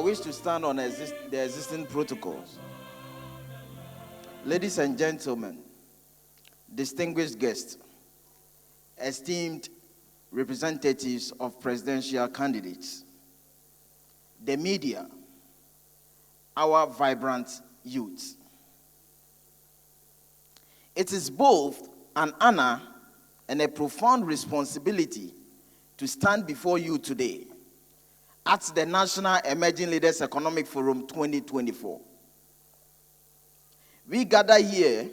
wish to stand on the existing protocols. Ladies and gentlemen, distinguished guests, esteemed representatives of presidential candidates, the media, our vibrant youth. It is both an honor and a profound responsibility to stand before you today at the National Emerging Leaders Economic Forum 2024. We gather here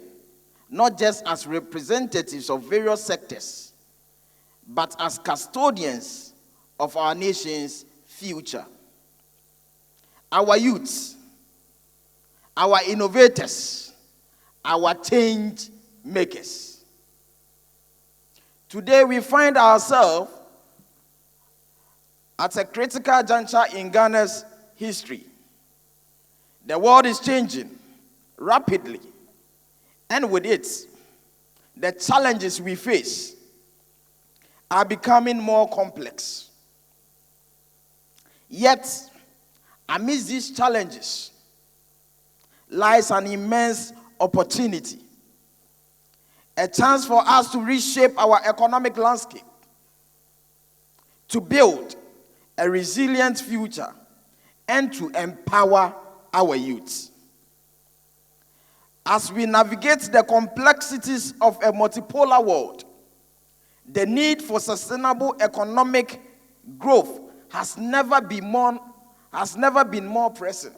not just as representatives of various sectors, but as custodians of our nation's future. Our youths, our innovators, our change makers. Today we find ourselves at a critical juncture in Ghana's history. The world is changing rapidly, and with it, the challenges we face are becoming more complex. Yet, amidst these challenges lies an immense opportunity, a chance for us to reshape our economic landscape, to build a resilient future, and to empower our youth. As we navigate the complexities of a multipolar world, the need for sustainable economic growth has never been more pressing.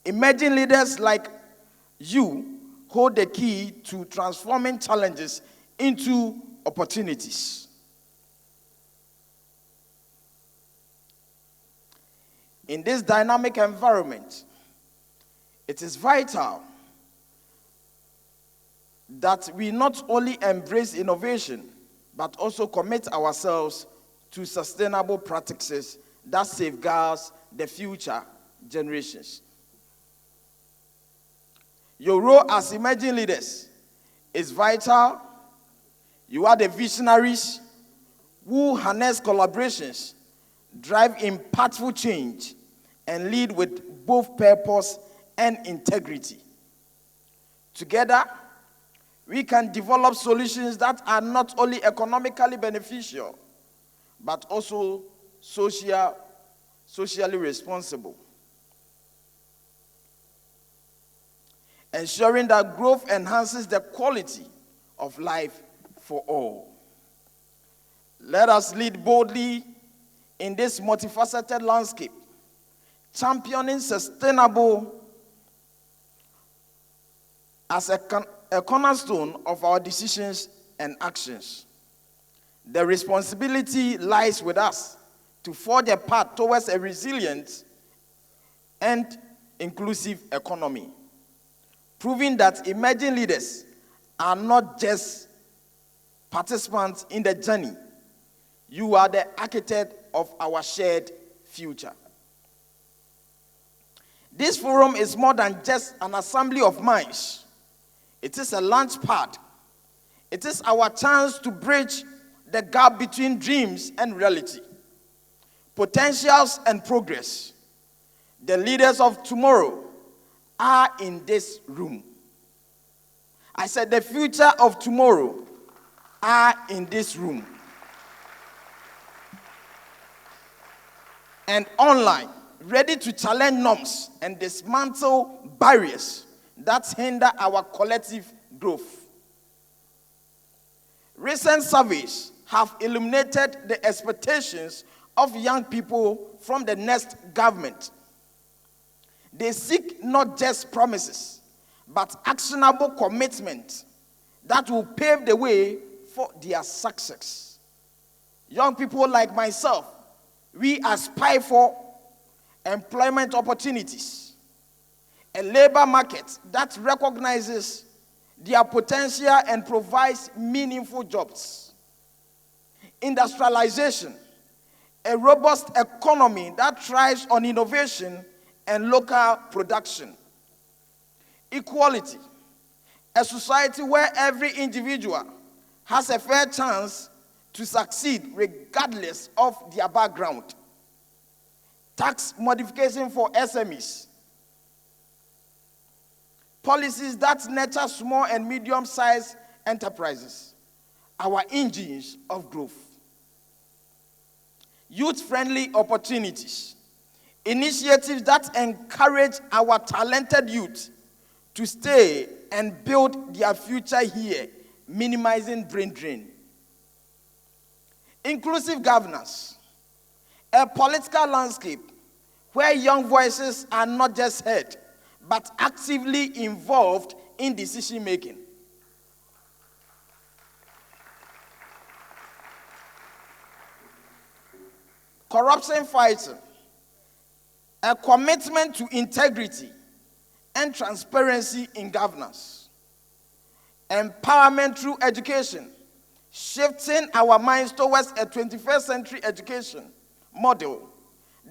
Emerging leaders like you hold the key to transforming challenges into opportunities. In this dynamic environment, it is vital that we not only embrace innovation, but also commit ourselves to sustainable practices that safeguards the future generations. Your role as emerging leaders is vital. You are the visionaries who harness collaborations, drive impactful change, and lead with both purpose and integrity. Together, we can develop solutions that are not only economically beneficial, but also socially responsible, ensuring that growth enhances the quality of life for all. Let us lead boldly in this multifaceted landscape, championing sustainable as a cornerstone of our decisions and actions. The responsibility lies with us to forge a path towards a resilient and inclusive economy, proving that emerging leaders are not just participants in the journey. You are the architect of our shared future. This forum is more than just an assembly of minds. It is a launch pad. It is our chance to bridge the gap between dreams and reality, potentials and progress. The leaders of tomorrow are in this room. I said the future of tomorrow are in this room. And online, ready to challenge norms and dismantle barriers that hinder our collective growth. Recent surveys have illuminated the expectations of young people from the next government. They seek not just promises, but actionable commitment that will pave the way for their success. Young people like myself, we aspire for employment opportunities, a labor market that recognizes their potential and provides meaningful jobs. Industrialization, a robust economy that thrives on innovation and local production. Equality, a society where every individual has a fair chance to succeed regardless of their background. tax modification for SMEs, policies that nurture small and medium-sized enterprises, our engines of growth, youth-friendly opportunities, initiatives that encourage our talented youth to stay and build their future here, minimizing brain drain. Inclusive governance, a political landscape where young voices are not just heard, but actively involved in decision making. Corruption fighting, a commitment to integrity and transparency in governance. Empowerment through education, shifting our minds towards a 21st century education model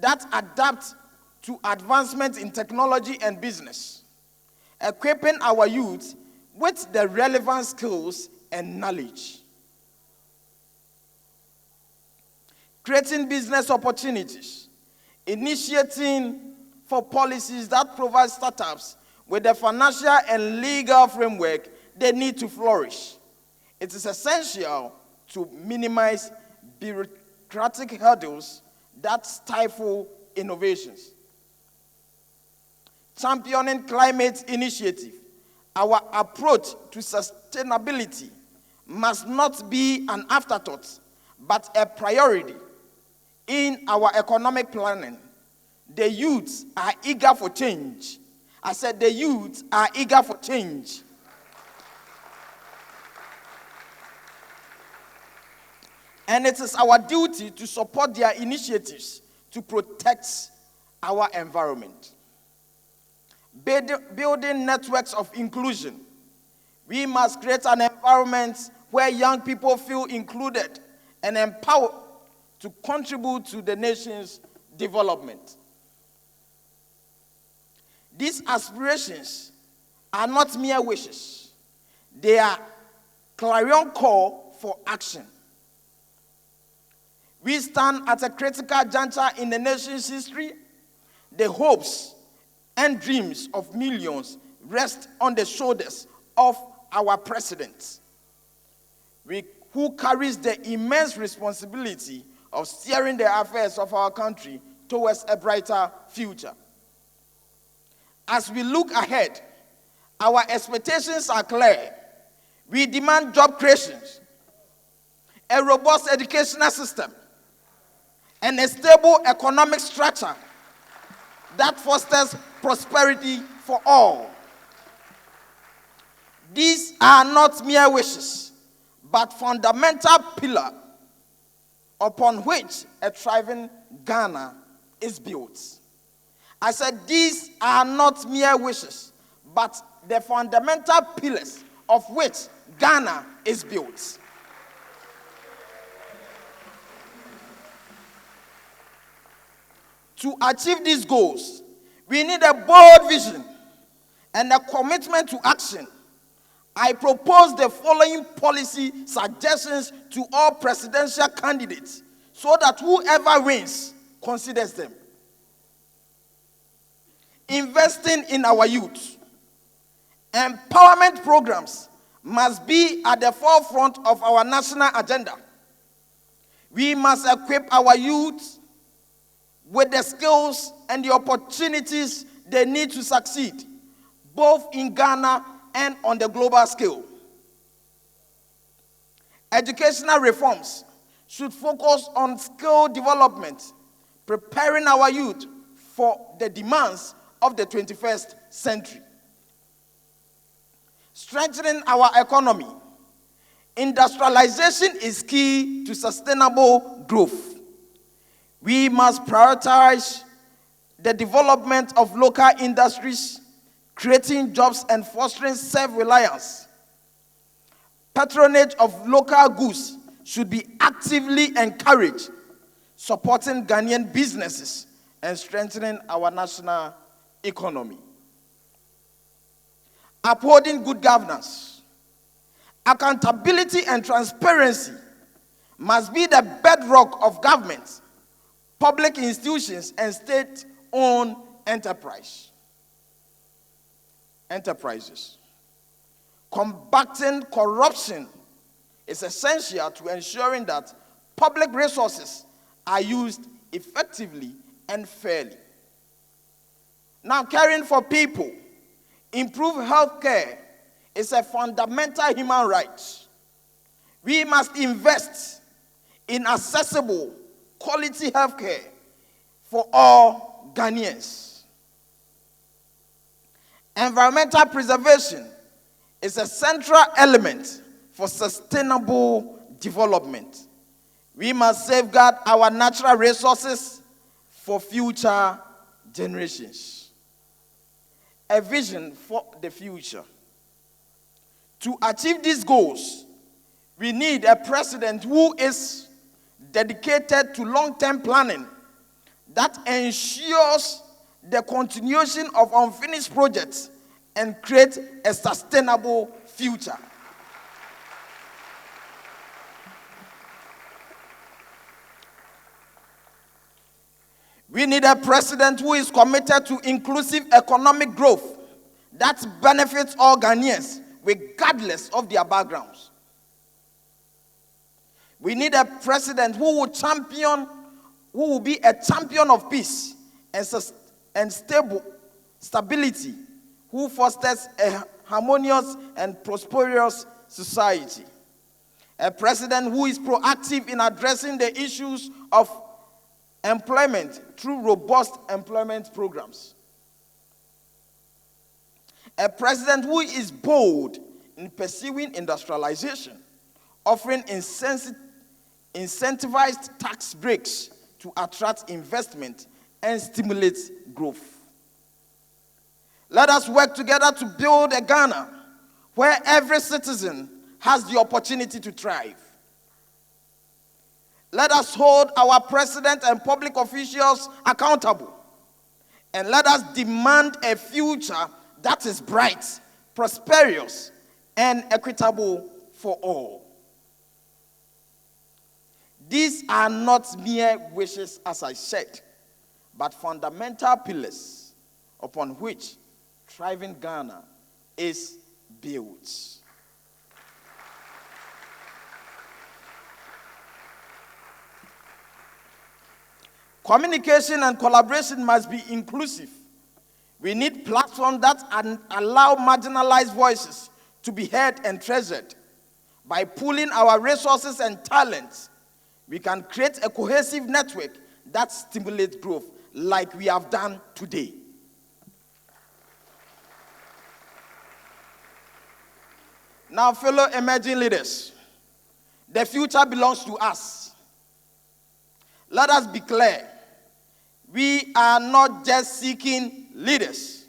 that adapts to advancement in technology and business, equipping our youth with the relevant skills and knowledge. Creating business opportunities, initiating for policies that provide startups with the financial and legal framework they need to flourish. It is essential to minimize bureaucratic hurdles that stifle innovations. Championing climate initiative, our approach to sustainability must not be an afterthought, but a priority in our economic planning. The youths are eager for change. I said the youths are eager for change. And it is our duty to support their initiatives to protect our environment. Building networks of inclusion. We must create an environment where young people feel included and empowered to contribute to the nation's development. These aspirations are not mere wishes. They are clarion call for action. We stand at a critical juncture in the nation's history. The hopes and dreams of millions rest on the shoulders of our president, who carries the immense responsibility of steering the affairs of our country towards a brighter future. As we look ahead, our expectations are clear. We demand job creation, a robust educational system, and a stable economic structure that fosters prosperity for all. These are not mere wishes, but fundamental pillars upon which a thriving Ghana is built. I said these are not mere wishes, but the fundamental pillars of which Ghana is built. To achieve these goals, we need a bold vision and a commitment to action. I propose the following policy suggestions to all presidential candidates so that whoever wins considers them. Investing in our youth. Empowerment programs must be at the forefront of our national agenda. We must equip our youth with the skills and the opportunities they need to succeed, both in Ghana and on the global scale. Educational reforms should focus on skill development, preparing our youth for the demands of the 21st century. Strengthening our economy. Industrialization is key to sustainable growth. We must prioritize the development of local industries, creating jobs and fostering self-reliance. Patronage of local goods should be actively encouraged, supporting Ghanaian businesses and strengthening our national economy. Upholding good governance. Accountability and transparency must be the bedrock of government. public institutions, and state-owned enterprises. Combating corruption is essential to ensuring that public resources are used effectively and fairly. Now, caring for people, improve health care is a fundamental human right. We must invest in accessible, quality health care for all Ghanaians. Environmental preservation is a central element for sustainable development. We must safeguard our natural resources for future generations. A vision for the future. To achieve these goals, we need a president who is dedicated to long-term planning that ensures the continuation of unfinished projects and create a sustainable future. We need a president who is committed to inclusive economic growth that benefits all Ghanaians, regardless of their backgrounds. We need a president who will be a champion of peace and stability, who fosters a harmonious and prosperous society. A president who is proactive in addressing the issues of employment through robust employment programs. A president who is bold in pursuing industrialization, offering incentivized tax breaks to attract investment and stimulate growth. Let us work together to build a Ghana where every citizen has the opportunity to thrive. Let us hold our president and public officials accountable. And let us demand a future that is bright, prosperous, and equitable for all. These are not mere wishes, as I said, but fundamental pillars upon which thriving Ghana is built. Communication and collaboration must be inclusive. We need platforms that allow marginalized voices to be heard and treasured. By pooling our resources and talents, we can create a cohesive network that stimulates growth, like we have done today. Now, fellow emerging leaders, the future belongs to us. Let us be clear. We are not just seeking leaders.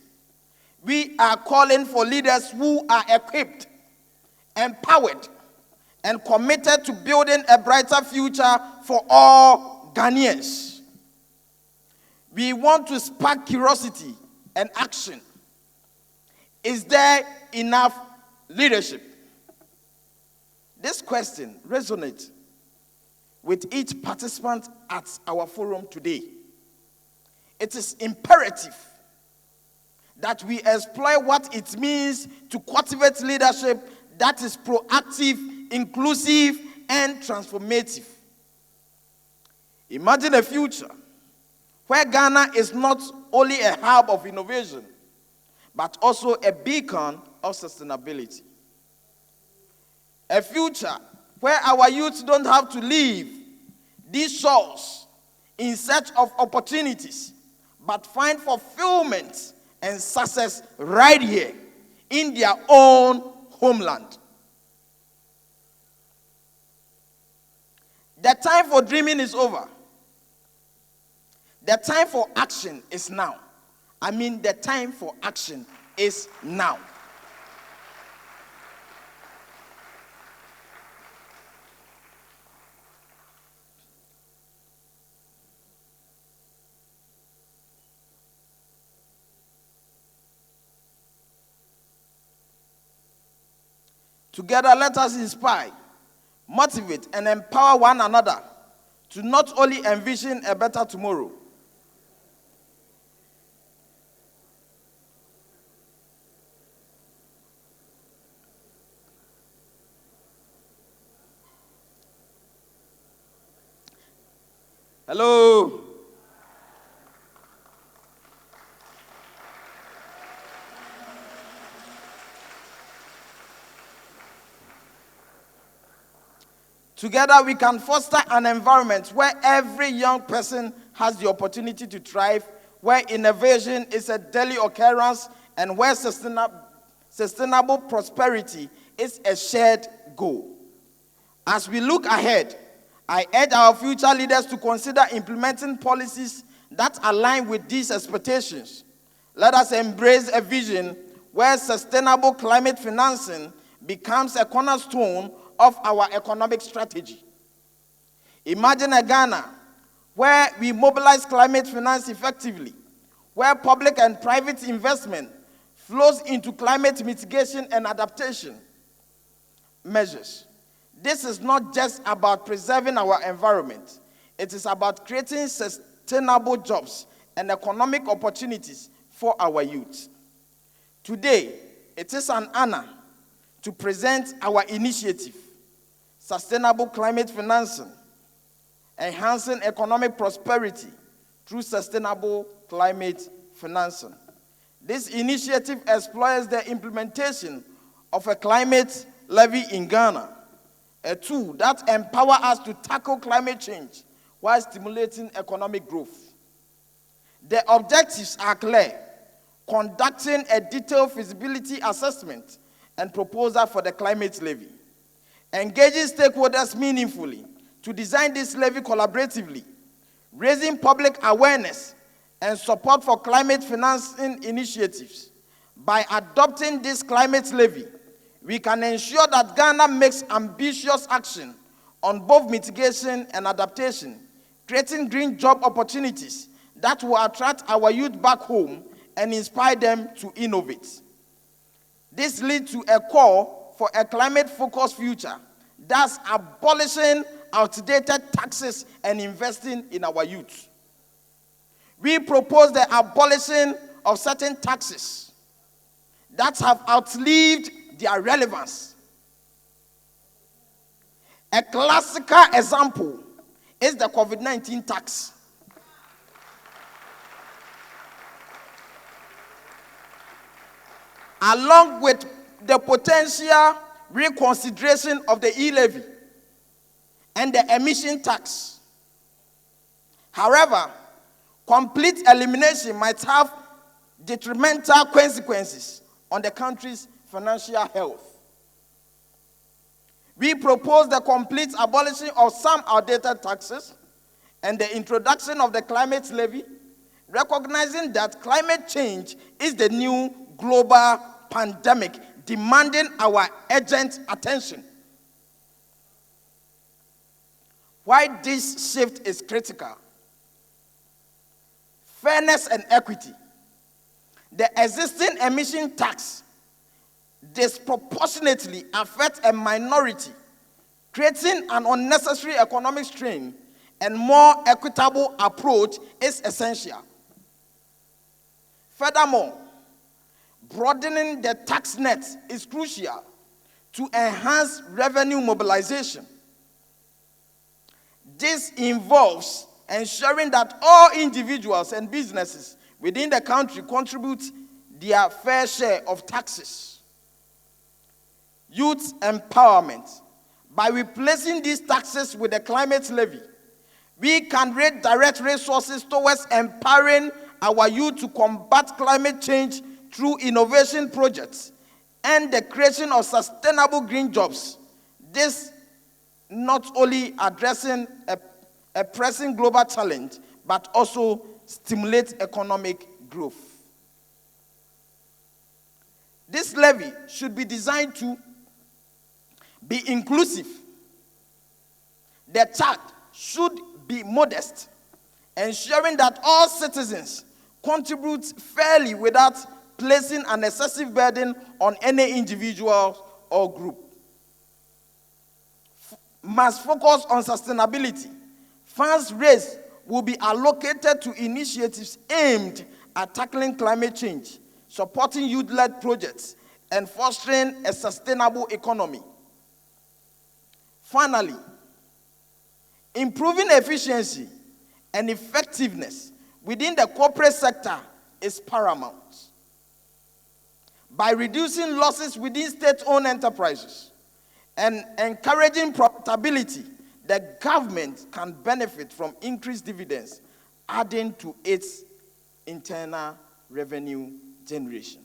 We are calling for leaders who are equipped, empowered, and committed to building a brighter future for all Ghanaians. We want to spark curiosity and action. Is there enough leadership? This question resonates with each participant at our forum today. It is imperative that we explore what it means to cultivate leadership that is proactive, inclusive, and transformative. Imagine a future where Ghana is not only a hub of innovation, but also a beacon of sustainability. A future where our youth don't have to leave these shores in search of opportunities, but find fulfillment and success right here in their own homeland. The time for dreaming is over. The time for action is now. The time for action is now. Together, let us inspire, motivate, and empower one another to not only envision a better tomorrow, hello. Together, we can foster an environment where every young person has the opportunity to thrive, where innovation is a daily occurrence, and where sustainable prosperity is a shared goal. As we look ahead, I urge our future leaders to consider implementing policies that align with these expectations. Let us embrace a vision where sustainable climate financing becomes a cornerstone of our economic strategy. Imagine a Ghana where we mobilize climate finance effectively, where public and private investment flows into climate mitigation and adaptation measures. This is not just about preserving our environment. It is about creating sustainable jobs and economic opportunities for our youth. Today, it is an honor to present our initiative, Sustainable Climate Financing, Enhancing Economic Prosperity through Sustainable Climate Financing. This initiative explores the implementation of a climate levy in Ghana, a tool that empowers us to tackle climate change while stimulating economic growth. The objectives are clear: conducting a detailed feasibility assessment and proposal for the climate levy, engaging stakeholders meaningfully to design this levy collaboratively, raising public awareness and support for climate financing initiatives. By adopting this climate levy, we can ensure that Ghana makes ambitious action on both mitigation and adaptation, creating green job opportunities that will attract our youth back home and inspire them to innovate. This leads to a call for a climate-focused future, thus abolishing outdated taxes and investing in our youth. We propose the abolition of certain taxes that have outlived their relevance. A classical example is the COVID-19 tax. Along with the potential reconsideration of the e-levy and the emission tax. However, complete elimination might have detrimental consequences on the country's financial health. We propose the complete abolition of some outdated taxes and the introduction of the climate levy, recognizing that climate change is the new global pandemic demanding our urgent attention. Why this shift is critical: fairness and equity. The existing emission tax disproportionately affects a minority, creating an unnecessary economic strain, and more equitable approach is essential. Furthermore, broadening the tax net is crucial to enhance revenue mobilization. This involves ensuring that all individuals and businesses within the country contribute their fair share of taxes. Youth empowerment. By replacing these taxes with the climate levy, we can redirect resources towards empowering our youth to combat climate change through innovation projects and the creation of sustainable green jobs. This not only addressing a pressing global challenge, but also stimulates economic growth. This levy should be designed to be inclusive. The charge should be modest, ensuring that all citizens contribute fairly without placing an excessive burden on any individual or group. Must focus on sustainability, Funds raised will be allocated to initiatives aimed at tackling climate change, supporting youth-led projects, and fostering a sustainable economy. Finally, improving efficiency and effectiveness within the corporate sector is paramount. By reducing losses within state-owned enterprises and encouraging profitability, the government can benefit from increased dividends, adding to its internal revenue generation.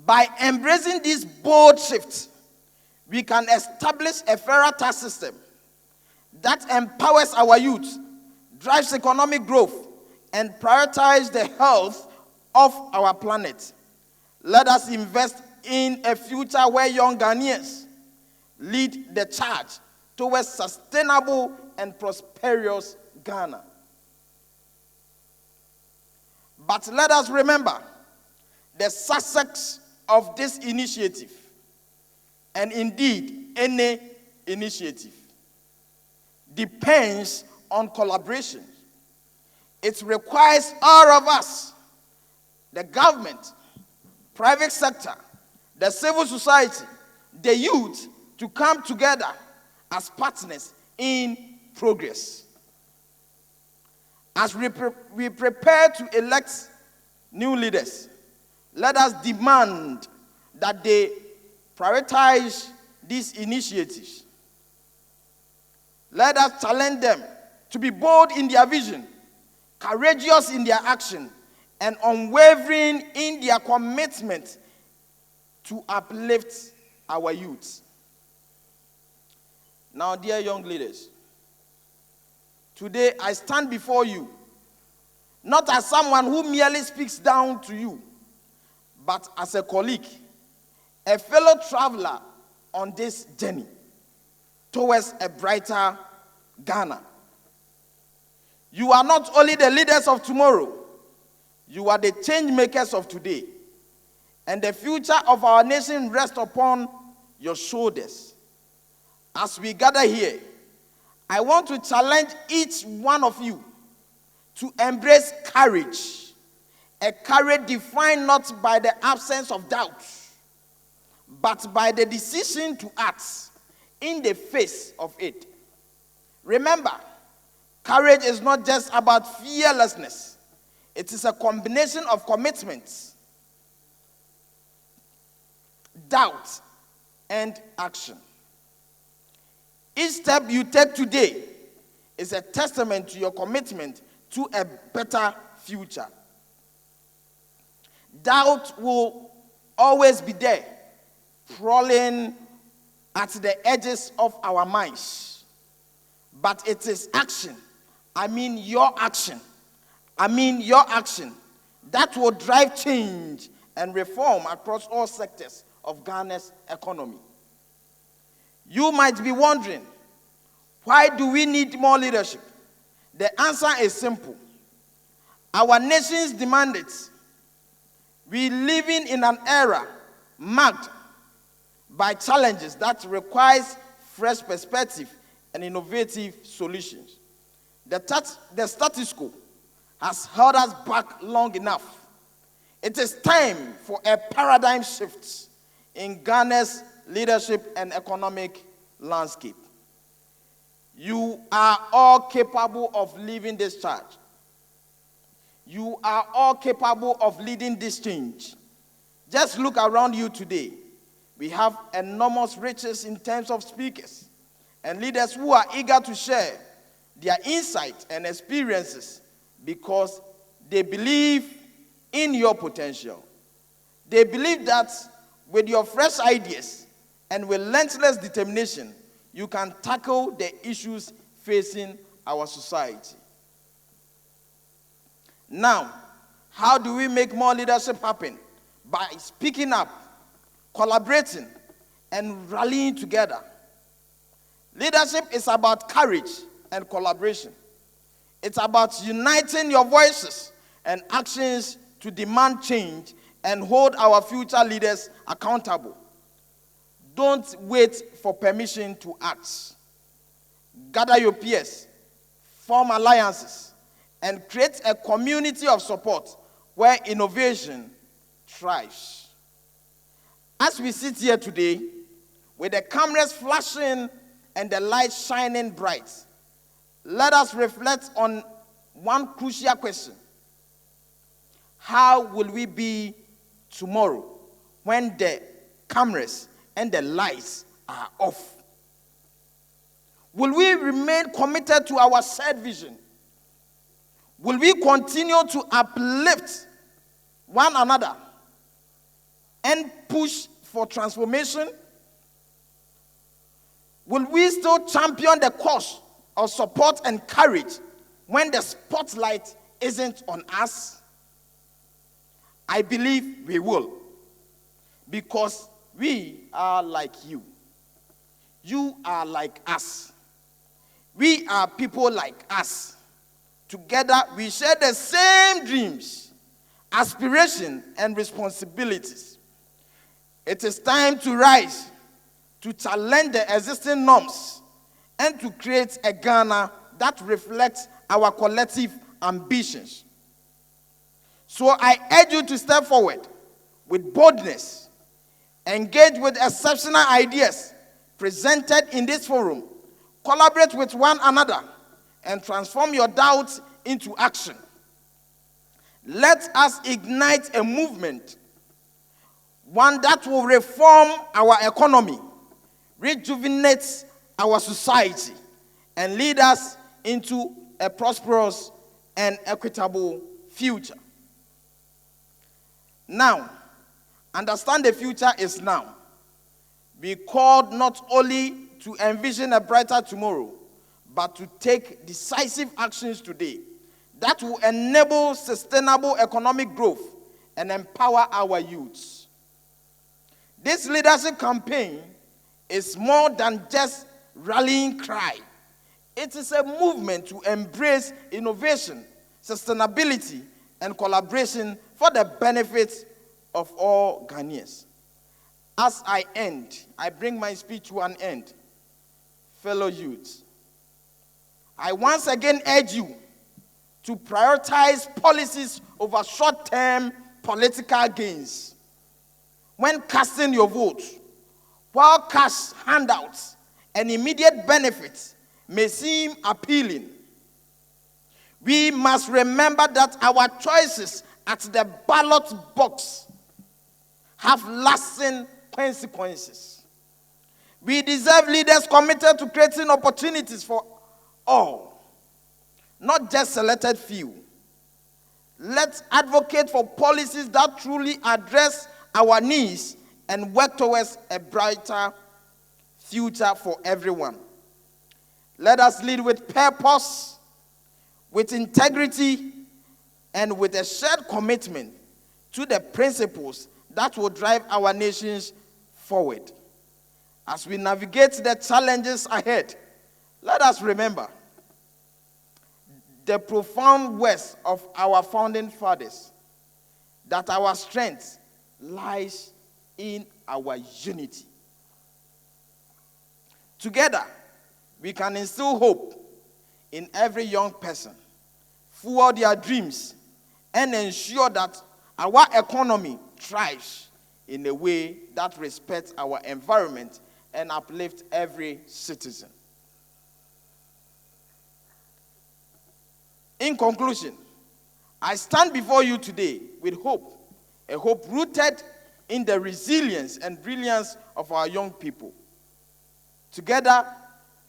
By embracing this bold shift, we can establish a fairer tax system that empowers our youth, drives economic growth, and prioritizes the health of our planet. Let us invest in a future where young Ghanaians lead the charge towards sustainable and prosperous Ghana. But let us remember the success of this initiative, and indeed any initiative, depends on collaboration. It requires all of us, the government, private sector, the civil society, the youth, to come together as partners in progress. As we prepare to elect new leaders, let us demand that they prioritize these initiatives. Let us challenge them to be bold in their vision, courageous in their action, and unwavering in their commitment to uplift our youth. Now, dear young leaders, today I stand before you, not as someone who merely speaks down to you, but as a colleague, a fellow traveler on this journey towards a brighter Ghana. You are not only the leaders of tomorrow, you are the change makers of today. And the future of our nation rests upon your shoulders. As we gather here, I want to challenge each one of you to embrace courage. A courage defined not by the absence of doubt, but by the decision to act in the face of it. Remember, courage is not just about fearlessness. It is a combination of commitments, doubt, and action. Each step you take today is a testament to your commitment to a better future. Doubt will always be there, crawling at the edges of our minds. But it is action. Your action, that will drive change and reform across all sectors of Ghana's economy. You might be wondering, why do we need more leadership? The answer is simple. Our nations demand it. We live in an era marked by challenges that requires fresh perspective and innovative solutions. The status quo has held us back long enough. It is time for a paradigm shift in Ghana's leadership and economic landscape. You are all capable of leading this charge. You are all capable of leading this change. Just look around you today. We have enormous riches in terms of speakers and leaders who are eager to share their insights and experiences because they believe in your potential. They believe that with your fresh ideas and with relentless determination, you can tackle the issues facing our society. Now, how do we make more leadership happen? By speaking up, collaborating, and rallying together. Leadership is about courage and collaboration. It's about uniting your voices and actions to demand change and hold our future leaders accountable. Don't wait for permission to act. gather your peers, form alliances, and create a community of support where innovation thrives. As we sit here today, with the cameras flashing and the lights shining bright, let us reflect on one crucial question. How will we be tomorrow when the cameras and the lights are off? Will we remain committed to our shared vision? Will we continue to uplift one another and push for transformation? Will we still champion the cause of support and courage when the spotlight isn't on us? I believe we will, because we are like you. You are like us. We are people like us. Together, we share the same dreams, aspirations, and responsibilities. It is time to rise, to challenge the existing norms, and to create a Ghana that reflects our collective ambitions. So I urge you to step forward with boldness, engage with exceptional ideas presented in this forum, collaborate with one another, and transform your doubts into action. Let us ignite a movement, one that will reform our economy, rejuvenate our society, and lead us into a prosperous and equitable future. Now, understand the future is now. We called not only to envision a brighter tomorrow, but to take decisive actions today that will enable sustainable economic growth and empower our youths. This leadership campaign is more than just rallying cry. It is a movement to embrace innovation, sustainability, and collaboration for the benefit of all Ghanaians. As I end, I bring my speech to an end. Fellow youths, I once again urge you to prioritize policies over short-term political gains. When casting your vote, while cash handouts and immediate benefits may seem appealing, we must remember that our choices at the ballot box have lasting consequences. We deserve leaders committed to creating opportunities for all, not just selected few. Let's advocate for policies that truly address our needs and work towards a brighter future for everyone. Let us lead with purpose, with integrity, and with a shared commitment to the principles that will drive our nations forward. As we navigate the challenges ahead, let us remember the profound words of our founding fathers, that our strength lies in our unity. Together, we can instill hope in every young person, fuel their dreams, and ensure that our economy thrives in a way that respects our environment and uplifts every citizen. In conclusion, I stand before you today with hope, a hope rooted in the resilience and brilliance of our young people. Together,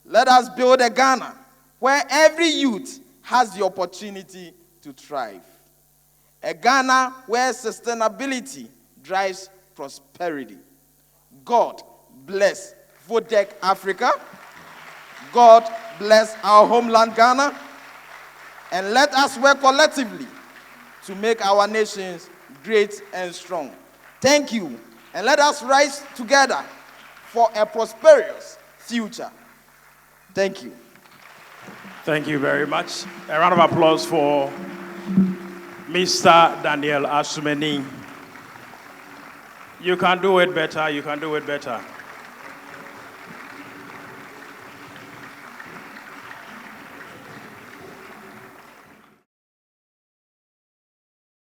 let us build a Ghana where every youth has the opportunity to thrive. A Ghana where sustainability drives prosperity. God bless Vodec Africa. God bless our homeland Ghana. And let us work collectively to make our nations great and strong. Thank you. And let us rise together for a prosperous future. Thank you. Thank you very much. A round of applause for Mr. Daniel Asomani. You can do it better. You can do it better.